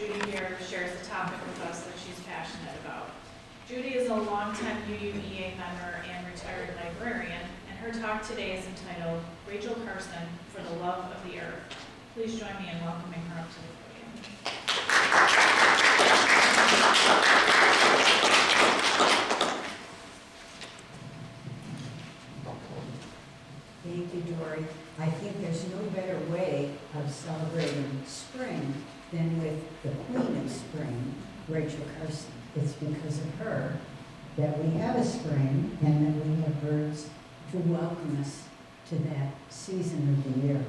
Judy here shares a topic with us that she's passionate about. Judy is a longtime UUEA member and retired librarian, and her talk today is entitled Rachel Carson for the Love of the Earth. Please join me in welcoming her up to the podium. Thank you, Dory. I think there's no better way of celebrating spring than with the Queen of Spring, Rachel Carson. It's because of her that we have a spring and that we have birds to welcome us to that season of the year.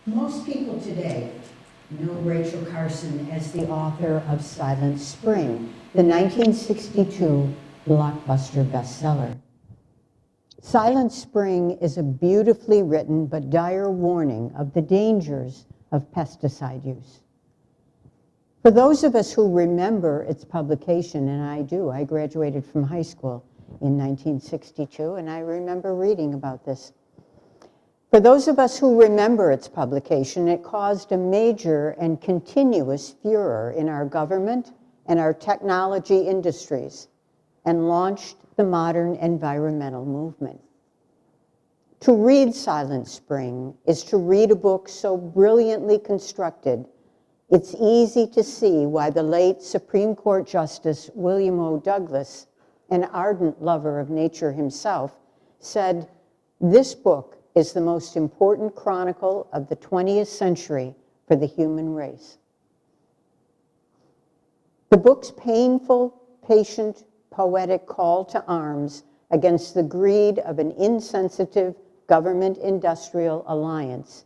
Most people today know Rachel Carson as the author of Silent Spring, the 1962 blockbuster bestseller. Silent Spring is a beautifully written but dire warning of the dangers of pesticide use. For those of us who remember its publication, and I do, I graduated from high school in 1962, and I remember reading about this. For those of us who remember its publication, it caused a major and continuous furor in our government and our technology industries, and launched the modern environmental movement. To read Silent Spring is to read a book so brilliantly constructed, it's easy to see why the late Supreme Court Justice William O. Douglas, an ardent lover of nature himself, said, "This book is the most important chronicle of the 20th century for the human race." The book's painful, patient, poetic call to arms against the greed of an insensitive government-industrial alliance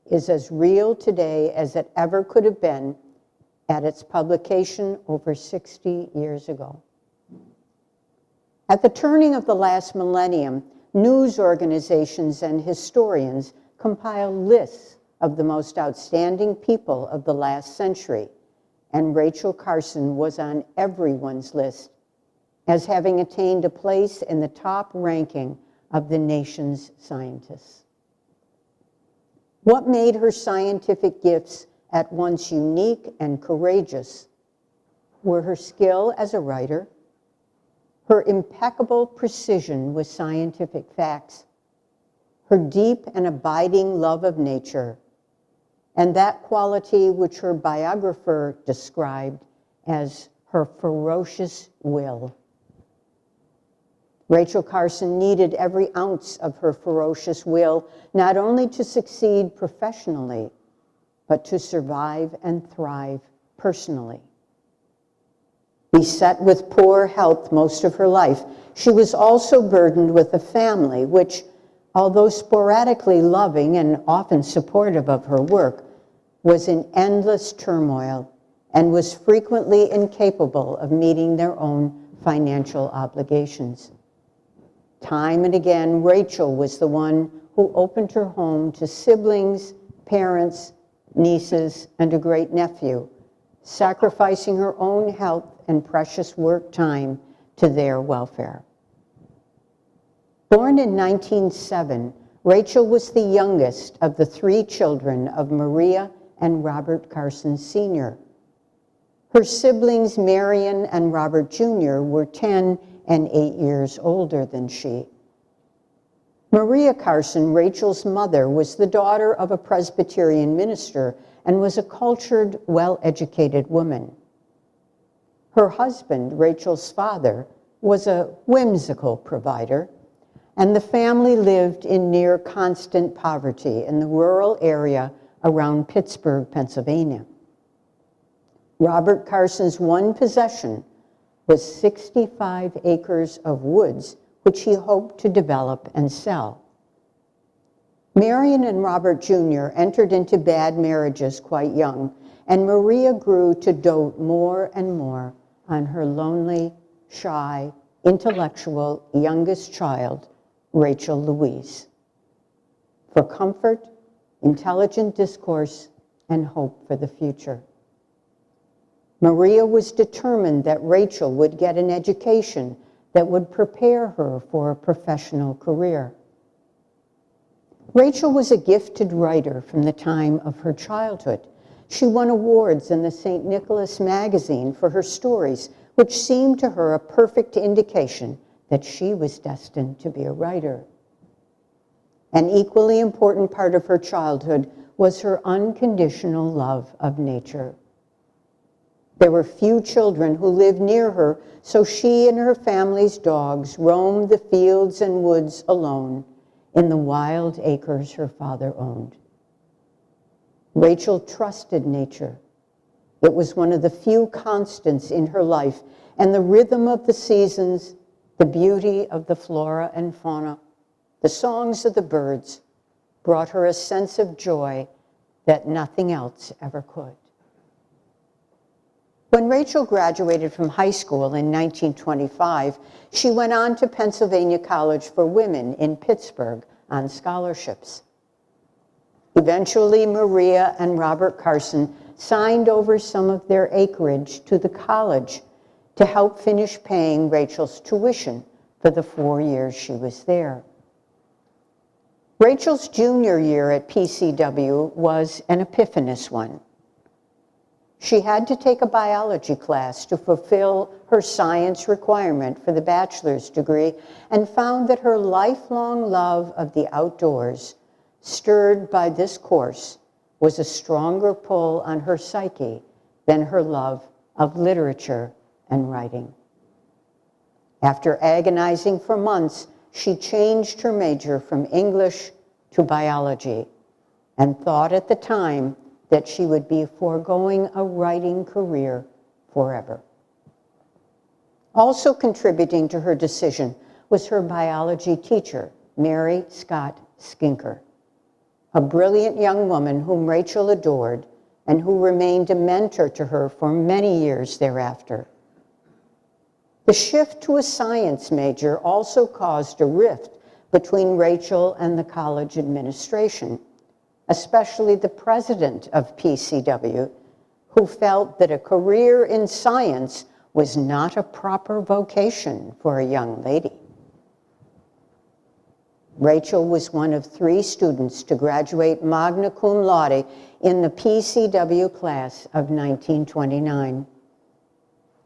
is as real today as it ever could have been at its publication over 60 years ago. At the turning of the last millennium, news organizations and historians compile lists of the most outstanding people of the last century, and Rachel Carson was on everyone's list as having attained a place in the top ranking of the nation's scientists. What made her scientific gifts at once unique and courageous were her skill as a writer, her impeccable precision with scientific facts, her deep and abiding love of nature, and that quality which her biographer described as her ferocious will. Rachel Carson needed every ounce of her ferocious will, not only to succeed professionally, but to survive and thrive personally. Beset with poor health most of her life, she was also burdened with a family which, although sporadically loving and often supportive of her work, was in endless turmoil and was frequently incapable of meeting their own financial obligations. Time and again, Rachel was the one who opened her home to siblings, parents, nieces, and a great-nephew, sacrificing her own health and precious work time to their welfare. Born in 1907, Rachel was the youngest of the 3 children of Maria and Robert Carson Sr. Her siblings, Marion and Robert Jr., were 10 and 8 years older than she. Maria Carson, Rachel's mother, was the daughter of a Presbyterian minister and was a cultured, well-educated woman. Her husband, Rachel's father, was a whimsical provider, and the family lived in near constant poverty in the rural area around Pittsburgh, Pennsylvania. Robert Carson's one possession was 65 acres of woods, which he hoped to develop and sell. Marion and Robert Jr. entered into bad marriages quite young, and Maria grew to dote more and more on her lonely, shy, intellectual youngest child, Rachel Louise, for comfort, intelligent discourse, and hope for the future. Maria was determined that Rachel would get an education that would prepare her for a professional career. Rachel was a gifted writer from the time of her childhood. She won awards in the St. Nicholas magazine for her stories, which seemed to her a perfect indication that she was destined to be a writer. An equally important part of her childhood was her unconditional love of nature. There were few children who lived near her, so she and her family's dogs roamed the fields and woods alone in the wild acres her father owned. Rachel trusted nature. It was one of the few constants in her life, and the rhythm of the seasons, the beauty of the flora and fauna, the songs of the birds brought her a sense of joy that nothing else ever could. When Rachel graduated from high school in 1925, she went on to Pennsylvania College for Women in Pittsburgh on scholarships. Eventually, Maria and Robert Carson signed over some of their acreage to the college to help finish paying Rachel's tuition for the 4 years she was there. Rachel's junior year at PCW was an epiphanous one. She had to take a biology class to fulfill her science requirement for the bachelor's degree and found that her lifelong love of the outdoors, stirred by this course, was a stronger pull on her psyche than her love of literature and writing. After agonizing for months, she changed her major from English to biology and thought at the time that she would be foregoing a writing career forever. Also contributing to her decision was her biology teacher, Mary Scott Skinker, a brilliant young woman whom Rachel adored and who remained a mentor to her for many years thereafter. The shift to a science major also caused a rift between Rachel and the college administration, especially the president of PCW, who felt that a career in science was not a proper vocation for a young lady. Rachel was one of 3 students to graduate magna cum laude in the PCW class of 1929.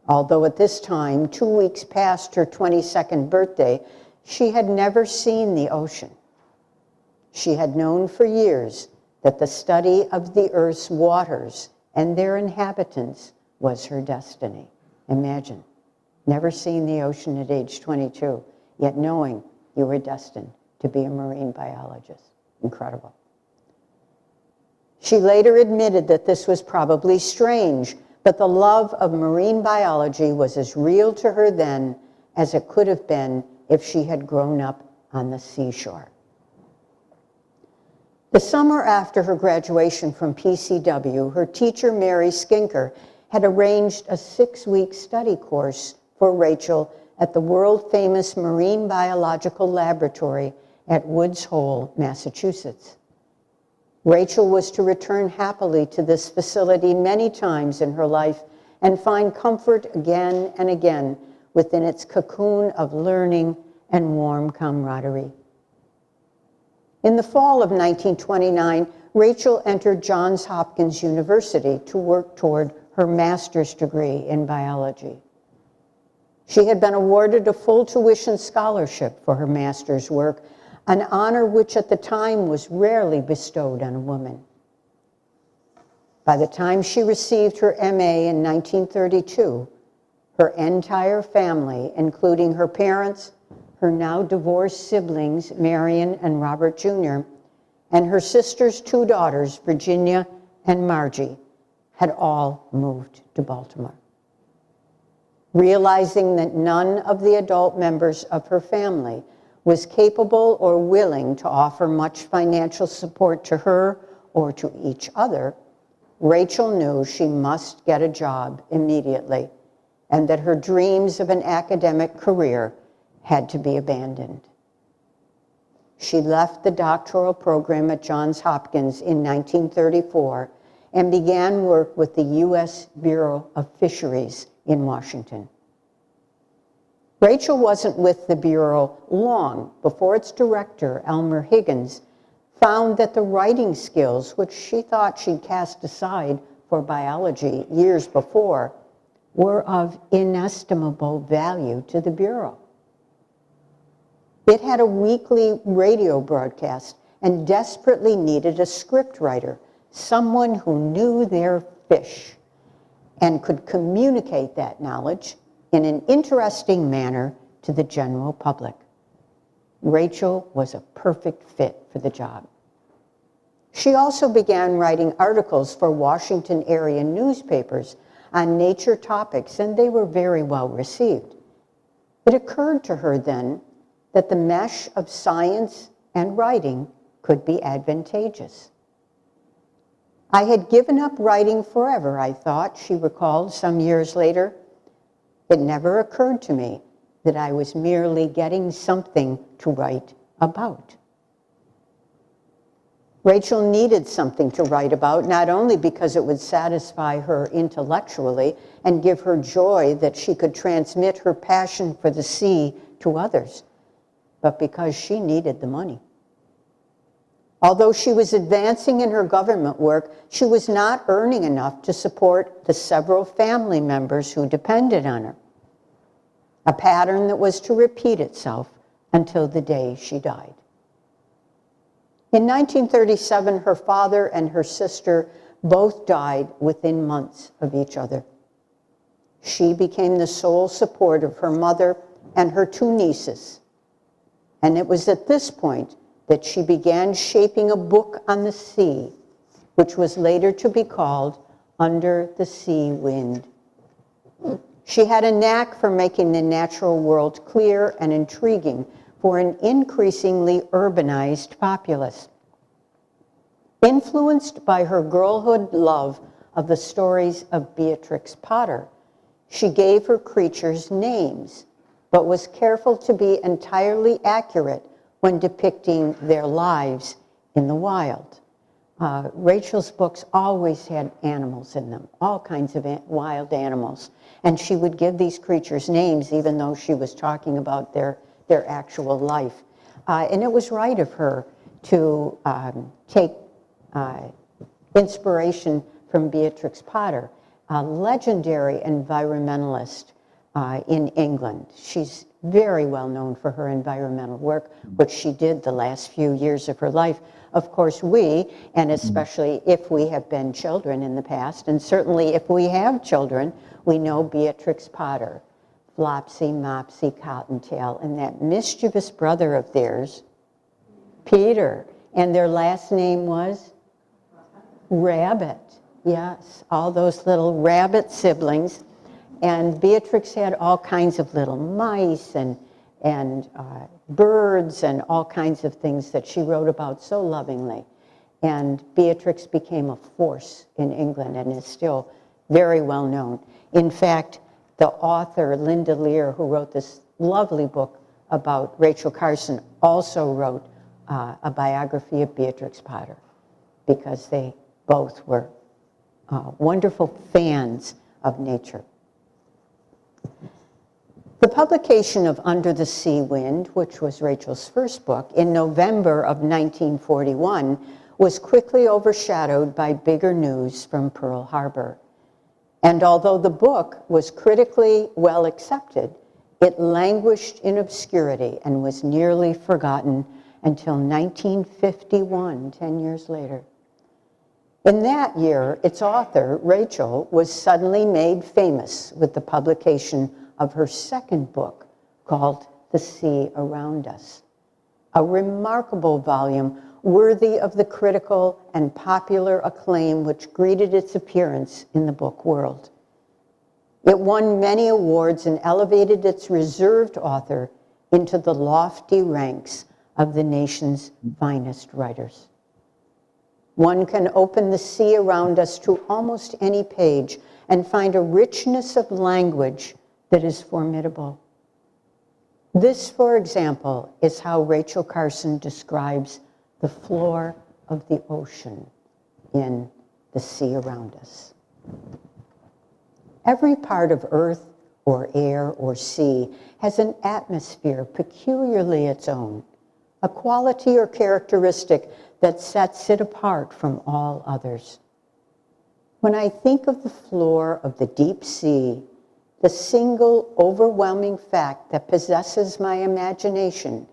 Although at this time, 2 weeks past her 22nd birthday, she had never seen the ocean. She had known for years that the study of the Earth's waters and their inhabitants was her destiny. Imagine, never seeing the ocean at age 22, yet knowing you were destined to be a marine biologist. Incredible. She later admitted that this was probably strange, but the love of marine biology was as real to her then as it could have been if she had grown up on the seashore. The summer after her graduation from PCW, her teacher, Mary Skinker, had arranged a 6-week study course for Rachel at the world-famous Marine Biological Laboratory at Woods Hole, Massachusetts. Rachel was to return happily to this facility many times in her life and find comfort again and again within its cocoon of learning and warm camaraderie. In the fall of 1929, Rachel entered Johns Hopkins University to work toward her master's degree in biology. She had been awarded a full tuition scholarship for her master's work, an honor which at the time was rarely bestowed on a woman. By the time she received her MA in 1932, her entire family, including her parents, her now divorced siblings, Marion and Robert Jr., and her sister's 2 daughters, Virginia and Margie, had all moved to Baltimore. Realizing that none of the adult members of her family was capable or willing to offer much financial support to her or to each other, Rachel knew she must get a job immediately and that her dreams of an academic career had to be abandoned. She left the doctoral program at Johns Hopkins in 1934 and began work with the U.S. Bureau of Fisheries in Washington. Rachel wasn't with the Bureau long before its director, Elmer Higgins, found that the writing skills, which she thought she'd cast aside for biology years before, were of inestimable value to the Bureau. It had a weekly radio broadcast and desperately needed a scriptwriter, someone who knew their fish and could communicate that knowledge in an interesting manner to the general public. Rachel was a perfect fit for the job. She also began writing articles for Washington area newspapers on nature topics, and they were very well received. It occurred to her then that the mesh of science and writing could be advantageous. I had given up writing forever, I thought, she recalled some years later. It never occurred to me that I was merely getting something to write about. Rachel needed something to write about, not only because it would satisfy her intellectually and give her joy that she could transmit her passion for the sea to others, but because she needed the money. Although she was advancing in her government work, she was not earning enough to support the several family members who depended on her, a pattern that was to repeat itself until the day she died. In 1937, her father and her sister both died within months of each other. She became the sole support of her mother and her two nieces. And it was at this point that she began shaping a book on the sea, which was later to be called Under the Sea Wind. She had a knack for making the natural world clear and intriguing for an increasingly urbanized populace. Influenced by her girlhood love of the stories of Beatrix Potter, she gave her creatures names, but was careful to be entirely accurate when depicting their lives in the wild. Rachel's books always had animals in them, all kinds of wild animals, and she would give these creatures names even though she was talking about their actual life. And it was right of her to take inspiration from Beatrix Potter, a legendary environmentalist in England. She's very well known for her environmental work, which she did the last few years of her life. Of course, we, and especially if we have been children in the past, and certainly if we have children, we know Beatrix Potter, Flopsy, Mopsy, Cottontail, and that mischievous brother of theirs, Peter, and their last name was Rabbit. Yes, all those little rabbit siblings. And Beatrix had all kinds of little mice and birds and all kinds of things that she wrote about so lovingly. And Beatrix became a force in England and is still very well known. In fact, the author, Linda Lear, who wrote this lovely book about Rachel Carson, also wrote a biography of Beatrix Potter because they both were wonderful fans of nature. The publication of Under the Sea Wind, which was Rachel's first book, in November of 1941, was quickly overshadowed by bigger news from Pearl Harbor. And although the book was critically well accepted, it languished in obscurity and was nearly forgotten until 1951, 10 years later. In that year, its author, Rachel, was suddenly made famous with the publication of her second book called The Sea Around Us, a remarkable volume worthy of the critical and popular acclaim which greeted its appearance in the book world. It won many awards and elevated its reserved author into the lofty ranks of the nation's finest writers. One can open The Sea Around Us to almost any page and find a richness of language that is formidable. This, for example, is how Rachel Carson describes the floor of the ocean in The Sea Around Us. Every part of earth or air or sea has an atmosphere peculiarly its own, a quality or characteristic that sets it apart from all others. When I think of the floor of the deep sea, the single overwhelming fact that possesses my imagination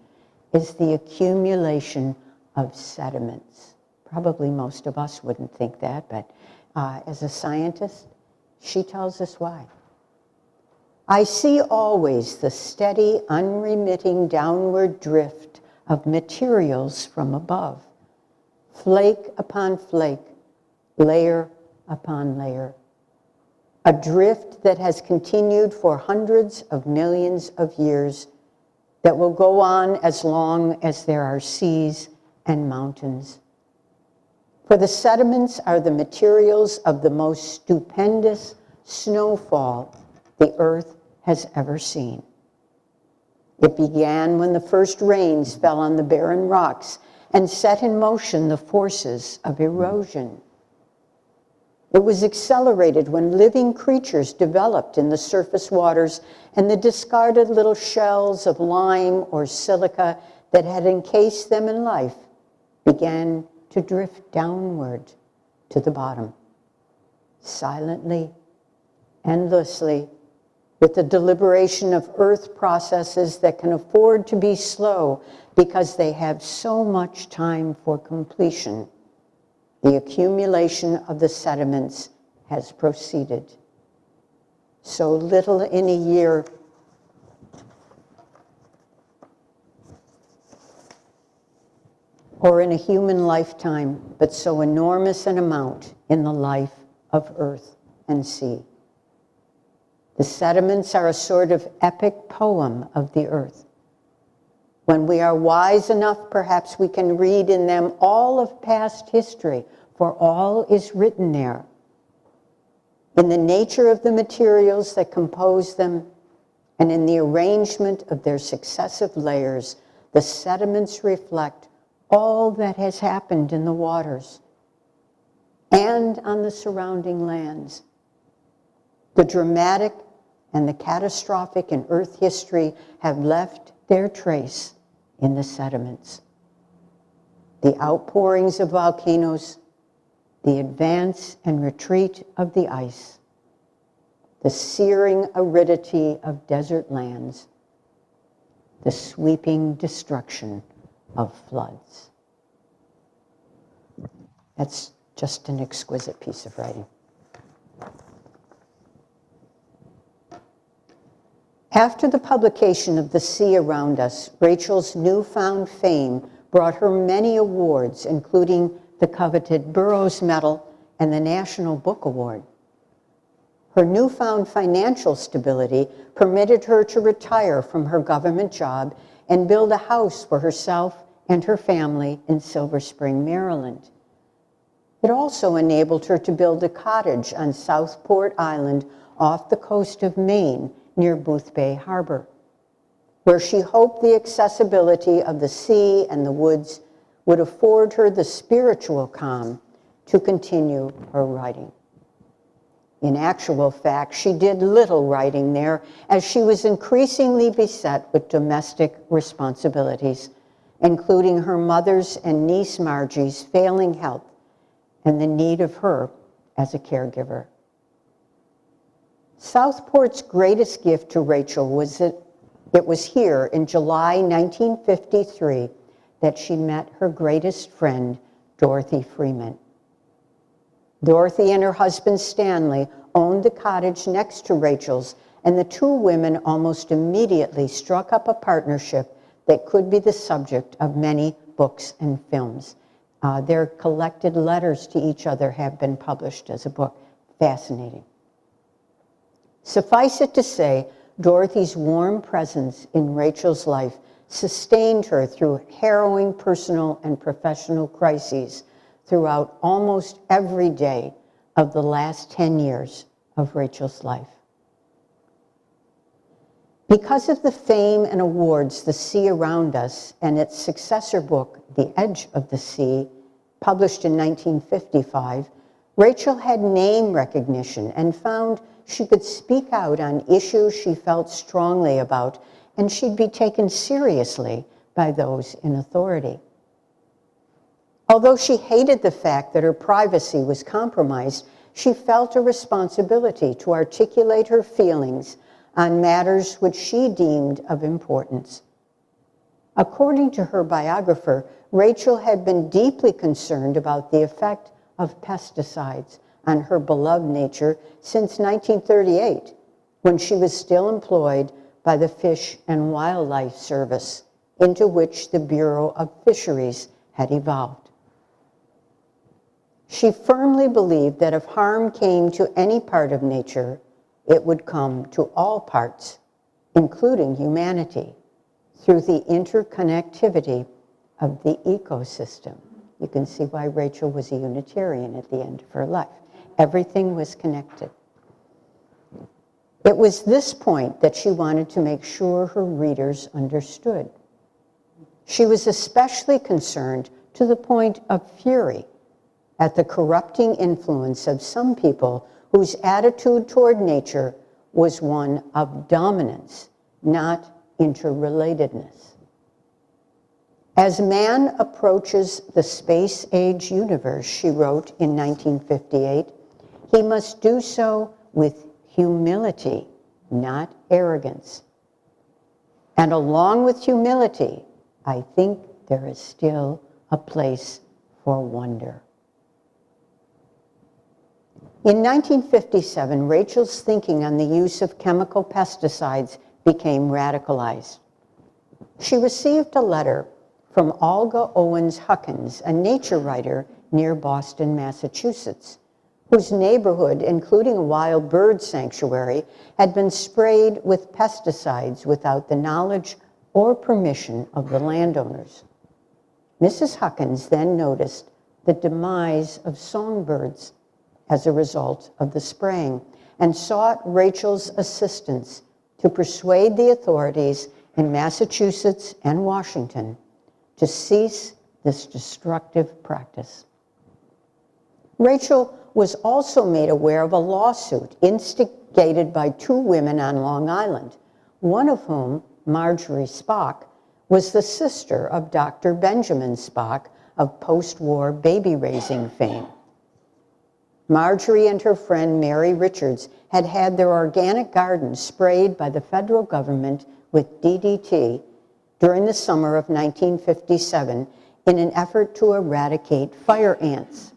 is the accumulation of sediments. Probably most of us wouldn't think that, but as a scientist, she tells us why. I see always the steady, unremitting downward drift of materials from above, flake upon flake, layer upon layer. A drift that has continued for hundreds of millions of years, that will go on as long as there are seas and mountains. For the sediments are the materials of the most stupendous snowfall the earth has ever seen. It began when the first rains fell on the barren rocks and set in motion the forces of erosion. It was accelerated when living creatures developed in the surface waters and the discarded little shells of lime or silica that had encased them in life began to drift downward to the bottom, silently, endlessly, with the deliberation of earth processes that can afford to be slow because they have so much time for completion. The accumulation of the sediments has proceeded. So little in a year, or in a human lifetime, but so enormous an amount in the life of earth and sea. The sediments are a sort of epic poem of the earth. When we are wise enough, perhaps we can read in them all of past history, for all is written there. In the nature of the materials that compose them, and in the arrangement of their successive layers, the sediments reflect all that has happened in the waters and on the surrounding lands. The dramatic and the catastrophic in earth history have left their trace in the sediments. The outpourings of volcanoes, the advance and retreat of the ice, the searing aridity of desert lands, the sweeping destruction of floods. That's just an exquisite piece of writing. After the publication of The Sea Around Us, Rachel's newfound fame brought her many awards, including the coveted Burroughs Medal and the National Book Award. Her newfound financial stability permitted her to retire from her government job and build a house for herself and her family in Silver Spring, Maryland. It also enabled her to build a cottage on Southport Island off the coast of Maine near Boothbay Harbor, where she hoped the accessibility of the sea and the woods would afford her the spiritual calm to continue her writing. In actual fact, she did little writing there, as she was increasingly beset with domestic responsibilities, including her mother's and niece Margie's failing health and the need of her as a caregiver. Southport's greatest gift to Rachel was that it was here in July 1953 that she met her greatest friend, Dorothy Freeman. Dorothy and her husband Stanley owned the cottage next to Rachel's, and the two women almost immediately struck up a partnership that could be the subject of many books and films. Their collected letters to each other have been published as a book. Fascinating. Suffice it to say, Dorothy's warm presence in Rachel's life sustained her through harrowing personal and professional crises throughout almost every day of the last 10 years of Rachel's life. Because of the fame and awards The Sea Around Us and its successor book, The Edge of the Sea, published in 1955, Rachel had name recognition and found she could speak out on issues she felt strongly about, and she'd be taken seriously by those in authority. Although she hated the fact that her privacy was compromised, she felt a responsibility to articulate her feelings on matters which she deemed of importance. According to her biographer, Rachel had been deeply concerned about the effect of pesticides on her beloved nature since 1938, when she was still employed by the Fish and Wildlife Service, into which the Bureau of Fisheries had evolved. She firmly believed that if harm came to any part of nature, it would come to all parts, including humanity, through the interconnectivity of the ecosystem. You can see why Rachel was a Unitarian at the end of her life. Everything was connected. It was this point that she wanted to make sure her readers understood. She was especially concerned to the point of fury at the corrupting influence of some people whose attitude toward nature was one of dominance, not interrelatedness. As man approaches the space-age universe, she wrote in 1958, he must do so with humility, not arrogance. And along with humility, I think there is still a place for wonder. In 1957, Rachel's thinking on the use of chemical pesticides became radicalized. She received a letter from Olga Owens Huckins, a nature writer near Boston, Massachusetts, whose neighborhood, including a wild bird sanctuary, had been sprayed with pesticides without the knowledge or permission of the landowners. Mrs. Huckins then noticed the demise of songbirds as a result of the spraying and sought Rachel's assistance to persuade the authorities in Massachusetts and Washington to cease this destructive practice. Rachel was also made aware of a lawsuit instigated by two women on Long Island, one of whom, Marjorie Spock, was the sister of Dr. Benjamin Spock of post-war baby-raising fame. Marjorie and her friend Mary Richards had had their organic gardens sprayed by the federal government with DDT during the summer of 1957 in an effort to eradicate fire ants.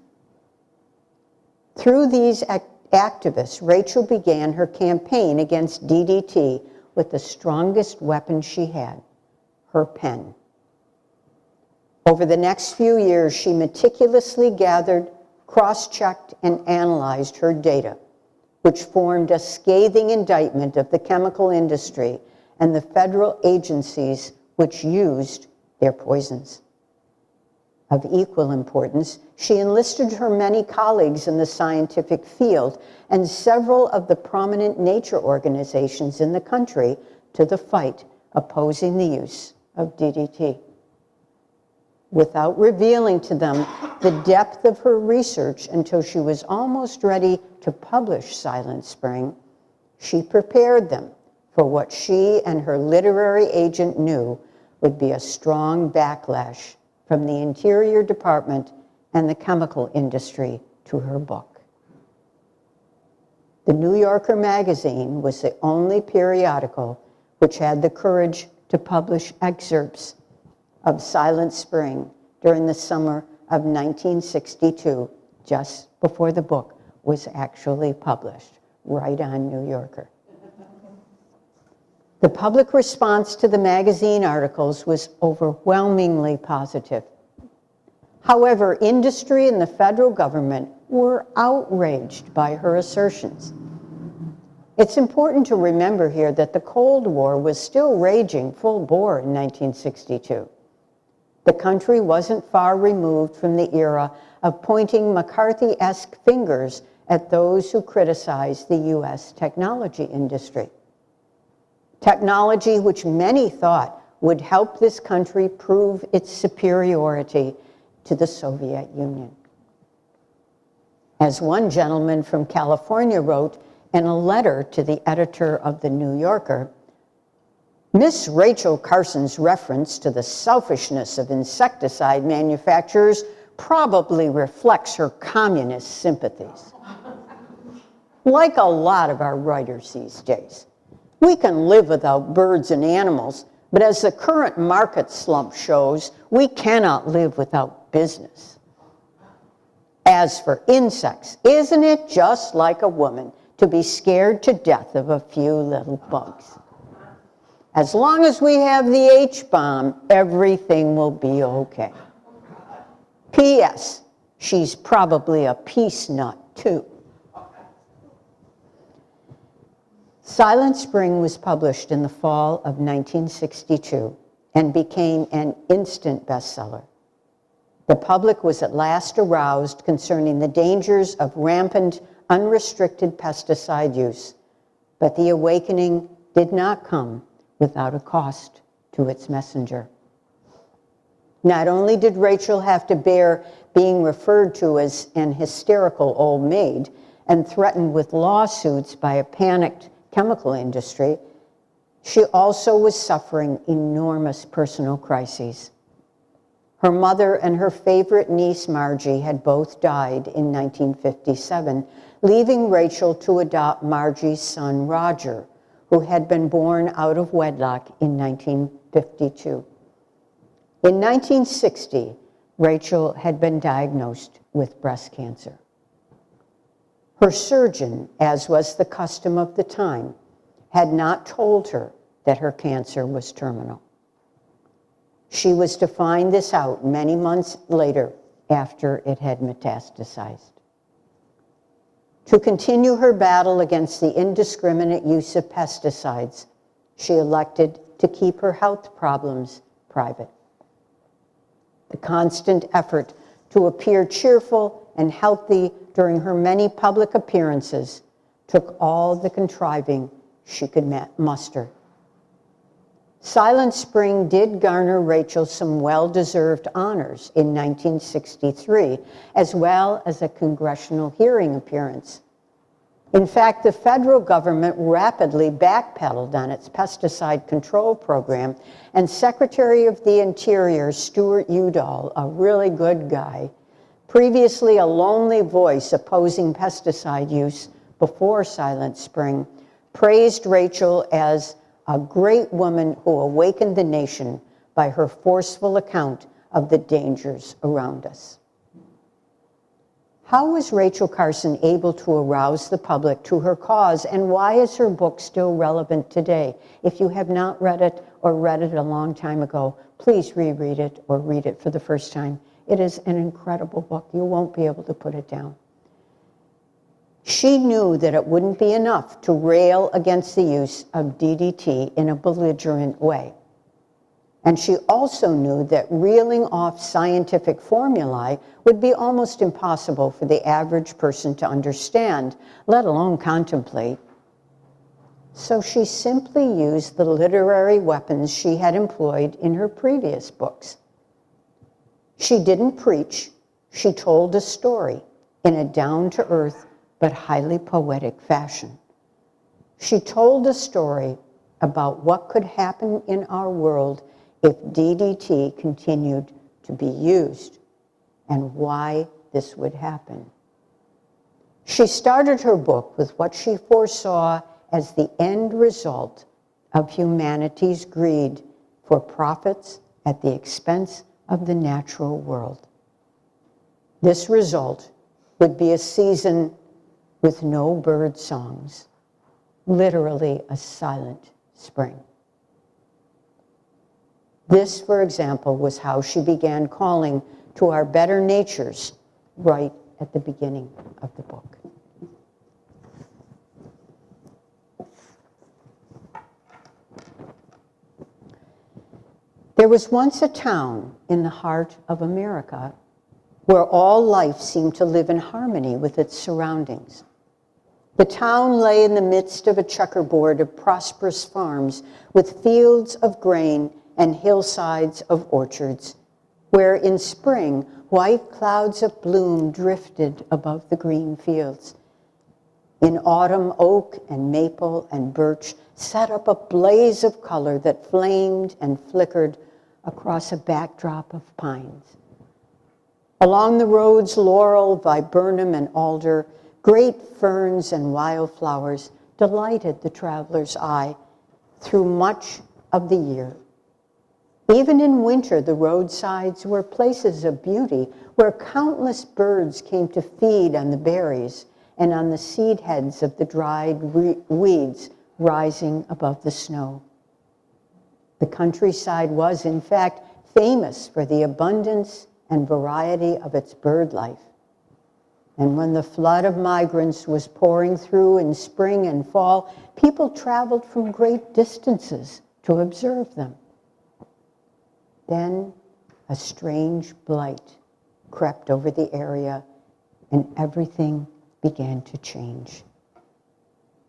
Through these activists, Rachel began her campaign against DDT with the strongest weapon she had, her pen. Over the next few years, she meticulously gathered, cross-checked, and analyzed her data, which formed a scathing indictment of the chemical industry and the federal agencies which used their poisons. Of equal importance, she enlisted her many colleagues in the scientific field and several of the prominent nature organizations in the country to the fight opposing the use of DDT. Without revealing to them the depth of her research until she was almost ready to publish Silent Spring, she prepared them for what she and her literary agent knew would be a strong backlash from the Interior Department and the chemical industry to her book. The New Yorker magazine was the only periodical which had the courage to publish excerpts of Silent Spring during the summer of 1962, just before the book was actually published, right on New Yorker. The public response to the magazine articles was overwhelmingly positive. However, industry and the federal government were outraged by her assertions. It's important to remember here that the Cold War was still raging full bore in 1962. The country wasn't far removed from the era of pointing McCarthy-esque fingers at those who criticized the U.S. technology industry. Technology which many thought would help this country prove its superiority to the Soviet Union. As one gentleman from California wrote in a letter to the editor of the New Yorker, Miss Rachel Carson's reference to the selfishness of insecticide manufacturers probably reflects her communist sympathies. Like a lot of our writers these days, we can live without birds and animals, but as the current market slump shows, we cannot live without business. As for insects, isn't it just like a woman to be scared to death of a few little bugs? As long as we have the H-bomb, everything will be okay. P.S. She's probably a peace nut, too. Silent Spring was published in the fall of 1962 and became an instant bestseller. The public was at last aroused concerning the dangers of rampant, unrestricted pesticide use, but the awakening did not come without a cost to its messenger. Not only did Rachel have to bear being referred to as an hysterical old maid and threatened with lawsuits by a panicked chemical industry, she also was suffering enormous personal crises. Her mother and her favorite niece, Margie, had both died in 1957, leaving Rachel to adopt Margie's son, Roger, who had been born out of wedlock in 1952. In 1960, Rachel had been diagnosed with breast cancer. Her surgeon, as was the custom of the time, had not told her that her cancer was terminal. She was to find this out many months later after it had metastasized. To continue her battle against the indiscriminate use of pesticides, she elected to keep her health problems private. The constant effort to appear cheerful and healthy during her many public appearances took all the contriving she could muster. Silent Spring did garner Rachel some well-deserved honors in 1963, as well as a congressional hearing appearance. In fact, the federal government rapidly backpedaled on its pesticide control program, and Secretary of the Interior Stuart Udall, a really good guy, previously a lonely voice opposing pesticide use before Silent Spring, praised Rachel as a great woman who awakened the nation by her forceful account of the dangers around us. How was Rachel Carson able to arouse the public to her cause, and why is her book still relevant today? If you have not read it or read it a long time ago, please reread it or read it for the first time. It is an incredible book. You won't be able to put it down. She knew that it wouldn't be enough to rail against the use of DDT in a belligerent way. And she also knew that reeling off scientific formulae would be almost impossible for the average person to understand, let alone contemplate. So she simply used the literary weapons she had employed in her previous books. She didn't preach, she told a story in a down-to-earth but highly poetic fashion. She told a story about what could happen in our world if DDT continued to be used, and why this would happen. She started her book with what she foresaw as the end result of humanity's greed for profits at the expense of the natural world. This result would be a season with no bird songs, literally a silent spring. This, for example, was how she began calling to our better natures right at the beginning of the book. There was once a town in the heart of America where all life seemed to live in harmony with its surroundings. The town lay in the midst of a checkerboard of prosperous farms with fields of grain and hillsides of orchards, where in spring white clouds of bloom drifted above the green fields. In autumn, oak and maple and birch set up a blaze of color that flamed and flickered across a backdrop of pines. Along the roads, laurel, viburnum, and alder, great ferns and wildflowers delighted the traveler's eye through much of the year. Even in winter, the roadsides were places of beauty where countless birds came to feed on the berries and on the seed heads of the dried weeds rising above the snow. The countryside was, in fact, famous for the abundance and variety of its bird life. And when the flood of migrants was pouring through in spring and fall, people traveled from great distances to observe them. Then a strange blight crept over the area, and everything began to change.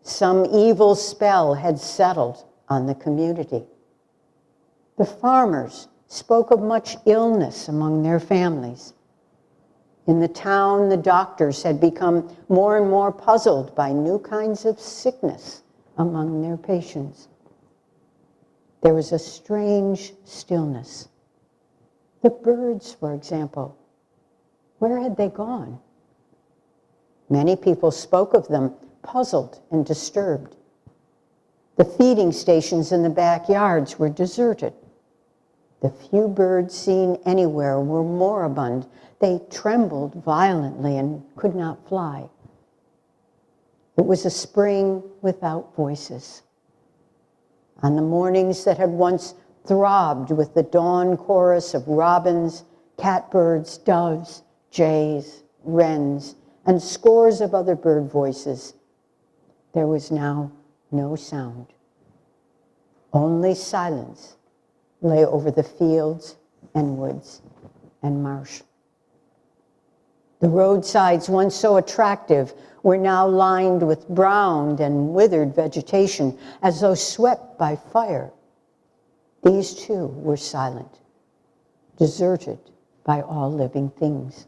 Some evil spell had settled on the community. The farmers spoke of much illness among their families. In the town, the doctors had become more and more puzzled by new kinds of sickness among their patients. There was a strange stillness. The birds, for example, where had they gone? Many people spoke of them, puzzled and disturbed. The feeding stations in the backyards were deserted. The few birds seen anywhere were moribund. They trembled violently and could not fly. It was a spring without voices. On the mornings that had once throbbed with the dawn chorus of robins, catbirds, doves, jays, wrens, and scores of other bird voices, there was now no sound. Only silence lay over the fields and woods and marsh. The roadsides, once so attractive, were now lined with browned and withered vegetation as though swept by fire. These too were silent, deserted by all living things.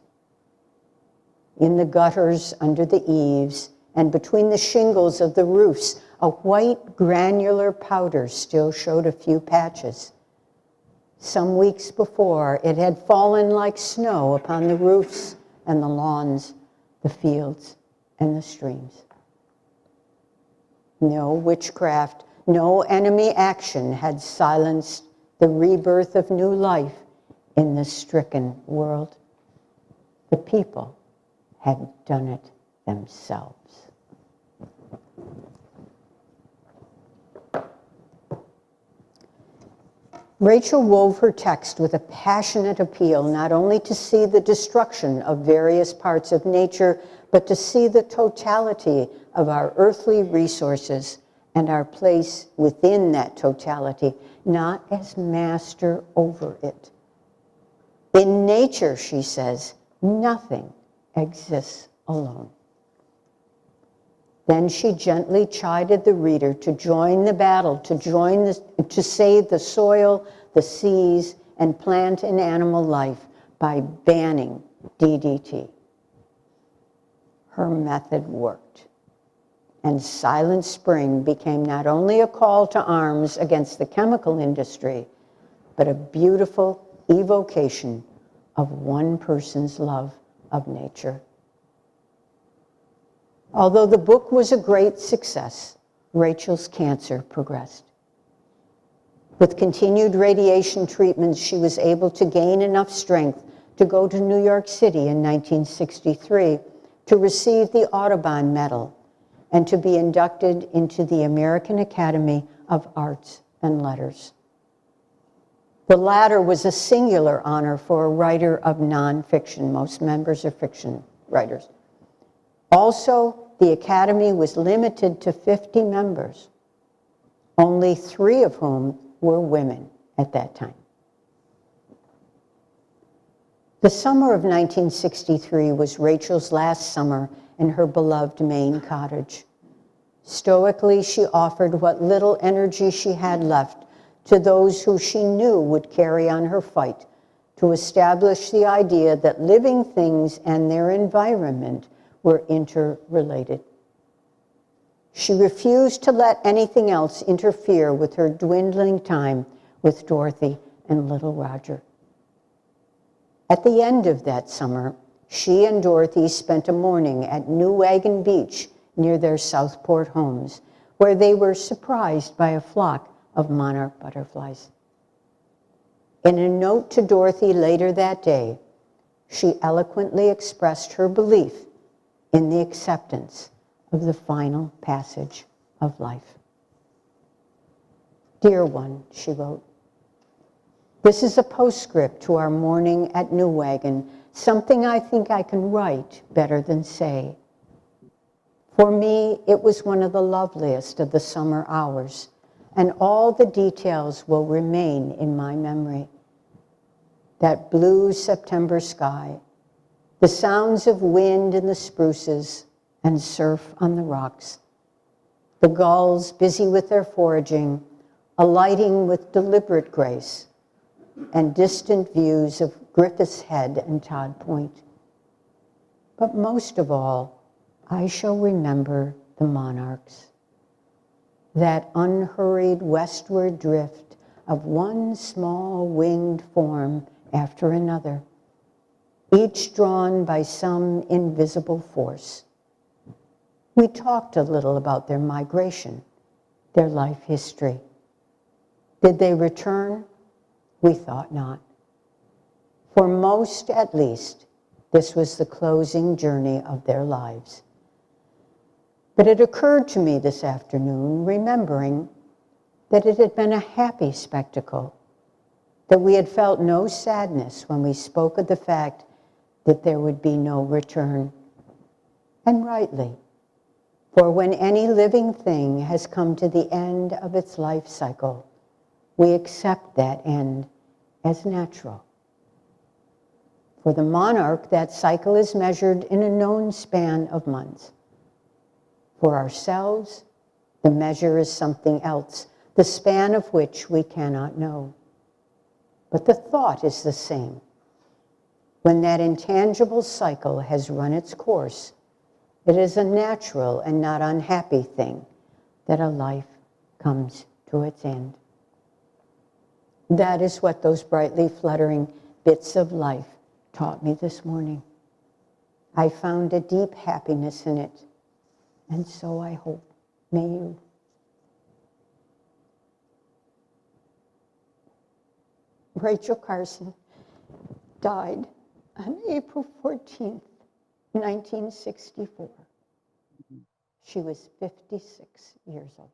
In the gutters, under the eaves, and between the shingles of the roofs, a white granular powder still showed a few patches. Some weeks before, it had fallen like snow upon the roofs and the lawns, the fields, and the streams. No witchcraft, no enemy action had silenced the rebirth of new life in this stricken world. The people had done it themselves. Rachel wove her text with a passionate appeal not only to see the destruction of various parts of nature, but to see the totality of our earthly resources and our place within that totality, not as master over it. In nature, she says, nothing exists alone. Then she gently chided the reader to join the battle, to save the soil, the seas, and plant and animal life by banning DDT. Her method worked, and Silent Spring became not only a call to arms against the chemical industry, but a beautiful evocation of one person's love of nature. Although the book was a great success, Rachel's cancer progressed. With continued radiation treatments, she was able to gain enough strength to go to New York City in 1963 to receive the Audubon Medal and to be inducted into the American Academy of Arts and Letters. The latter was a singular honor for a writer of nonfiction. Most members are fiction writers. Also, the Academy was limited to 50 members, only 3 of whom were women at that time. The summer of 1963 was Rachel's last summer in her beloved Maine cottage. Stoically, she offered what little energy she had left to those who she knew would carry on her fight to establish the idea that living things and their environment were interrelated. She refused to let anything else interfere with her dwindling time with Dorothy and little Roger. At the end of that summer, she and Dorothy spent a morning at New Wagon Beach near their Southport homes, where they were surprised by a flock of monarch butterflies. In a note to Dorothy later that day, she eloquently expressed her belief in the acceptance of the final passage of life. "Dear one," she wrote, "this is a postscript to our morning at New Wagon, something I think I can write better than say. For me, it was one of the loveliest of the summer hours, and all the details will remain in my memory. That blue September sky, the sounds of wind in the spruces and surf on the rocks, the gulls busy with their foraging, alighting with deliberate grace, and distant views of Griffith's Head and Todd Point. But most of all, I shall remember the monarchs, that unhurried westward drift of one small winged form after another, each drawn by some invisible force. We talked a little about their migration, their life history. Did they return? We thought not. For most, at least, this was the closing journey of their lives. But it occurred to me this afternoon, remembering that it had been a happy spectacle, that we had felt no sadness when we spoke of the fact that there would be no return. And rightly, for when any living thing has come to the end of its life cycle, we accept that end as natural. For the monarch, that cycle is measured in a known span of months. For ourselves, the measure is something else, the span of which we cannot know. But the thought is the same. When that intangible cycle has run its course, it is a natural and not unhappy thing that a life comes to its end. That is what those brightly fluttering bits of life taught me this morning. I found a deep happiness in it, and so I hope may you. Rachel Carson died on April 14th, 1964. She was 56 years old.